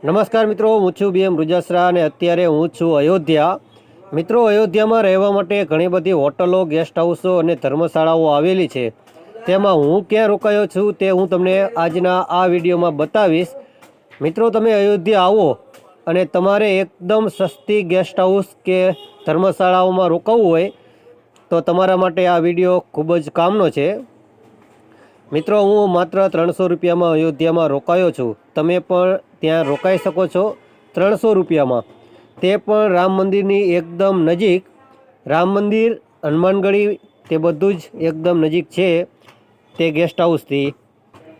નમસ્કાર મિત્રો, હું છું BM રૂજાસરા અને અત્યારે હું છું અયોધ્યા। મિત્રો, અયોધ્યામાં રહેવા માટે ઘણી બધી હોટલો, ગેસ્ટ હાઉસો અને ધર્મશાળાઓ આવેલી છે। તેમાં હું ક્યાં રોકાયો છું તે હું તમને આજના આ વિડીયોમાં બતાવીશ। મિત્રો, તમે અયોધ્યા આવો અને તમારે એકદમ સસ્તી ગેસ્ટ હાઉસ કે ધર્મશાળાઓમાં રોકાવું હોય તો તમારા માટે આ વિડીયો ખૂબ જ કામનો છે। મિત્રો, હું માત્ર 300 રૂપિયામાં અયોધ્યામાં રોકાયો છું। તમે પણ ત્યાં રોકાઈ શકો છો 300 રૂપિયામાં, તે પણ રામ મંદિરની એકદમ નજીક। રામ મંદિર, હનુમાનગઢી તે બધું જ એકદમ નજીક છે તે ગેસ્ટ હાઉસથી।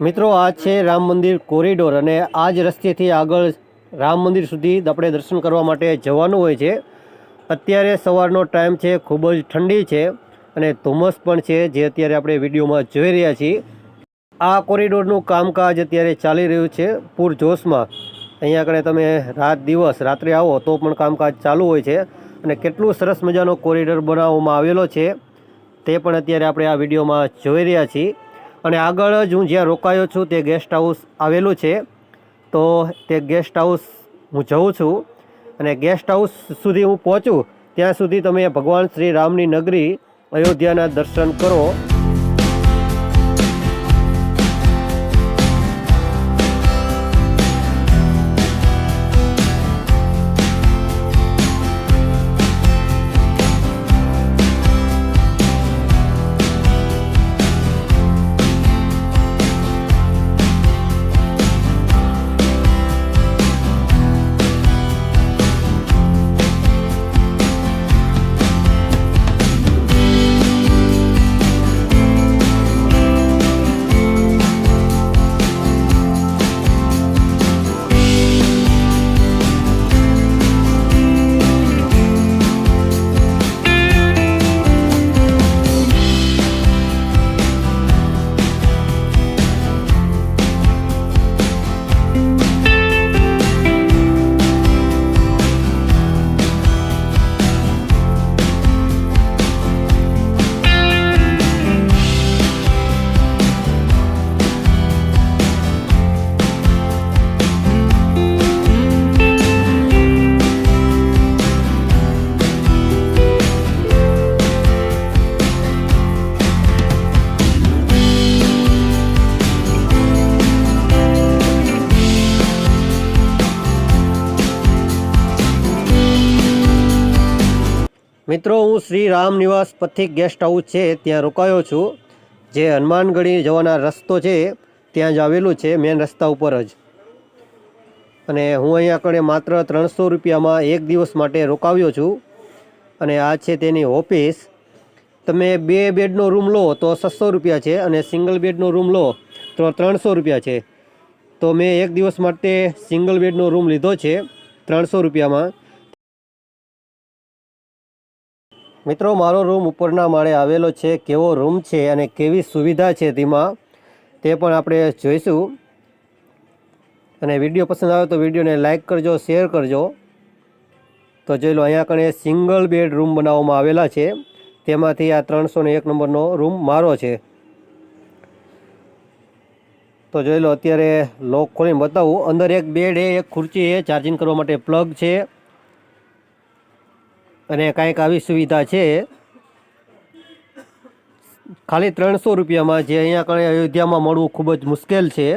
મિત્રો, આ છે રામ મંદિર કોરિડોર અને આ જ રસ્તેથી આગળ રામ મંદિર સુધી આપણે દર્શન કરવા માટે જવાનું હોય છે। અત્યારે સવારનો ટાઈમ છે, ખૂબ જ ઠંડી છે અને ધુમ્મસ પણ છે, જે અત્યારે આપણે વિડીયોમાં જોઈ રહ્યા છીએ। આ કોરિડોરનું કામકાજ અત્યારે ચાલી રહ્યું છે પૂરજોશમાં। અહીંયા આગળ તમે રાત દિવસ રાત્રે આવો તો પણ કામકાજ ચાલુ હોય છે અને કેટલું સરસ મજાનો કોરિડોર બનાવવામાં આવેલો છે તે પણ અત્યારે આપણે આ વિડીયોમાં જોઈ રહ્યા છીએ। અને આગળ જ હું જ્યાં રોકાયો છું તે ગેસ્ટ હાઉસ આવેલું છે, તો તે ગેસ્ટ હાઉસ હું જઉં છું અને ગેસ્ટ હાઉસ સુધી હું પહોંચું ત્યાં સુધી તમે ભગવાન શ્રી રામની નગરી અયોધ્યાના દર્શન કરો। મિત્રો, હું શ્રી રામ નિવાસ પથિક ગેસ્ટ હાઉસ છે ત્યાં રોકાયો છું, જે હનુમાનગઢી જવાના રસ્તો છે ત્યાં જ આવેલું છે, મેન રસ્તા ઉપર જ। અને હું અહીંયા કણે માત્ર 300 રૂપિયામાં એક દિવસ માટે રોકાવ્યો છું અને આ છે તેની ઓફિસ। તમે 2 બેડનો રૂમ લો તો 600 રૂપિયા છે અને સિંગલ બેડનો રૂમ લો તો 300 રૂપિયા છે। તો મેં એક દિવસ માટે સિંગલ બેડનો રૂમ લીધો છે 300 રૂપિયામાં। મિત્રો, મારો રૂમ ઉપરના માળે આવેલો છે। કેવો રૂમ છે અને કેવી સુવિધા છે તેમાં તે પણ આપણે જોઈશું। અને વિડીયો પસંદ આવે તો વિડીયોને લાઇક કરજો, શેર કરજો। તો જોઈ લો, અહીંયા કણે સિંગલ બેડ રૂમ બનાવવામાં આવેલા છે, તેમાંથી આ 301 નંબરનો રૂમ મારો છે। તો જોઈ લો, અત્યારે લોક ખોલીને બતાવું। અંદર એક બેડ છે, એક ખુરચી છે, ચાર્જિંગ કરવા માટે પ્લગ છે અને કાંઈક આવી સુવિધા છે। ખાલી 300 રૂપિયામાં, જે અહીંયા કણે અયોધ્યામાં મળવું ખૂબ જ મુશ્કેલ છે।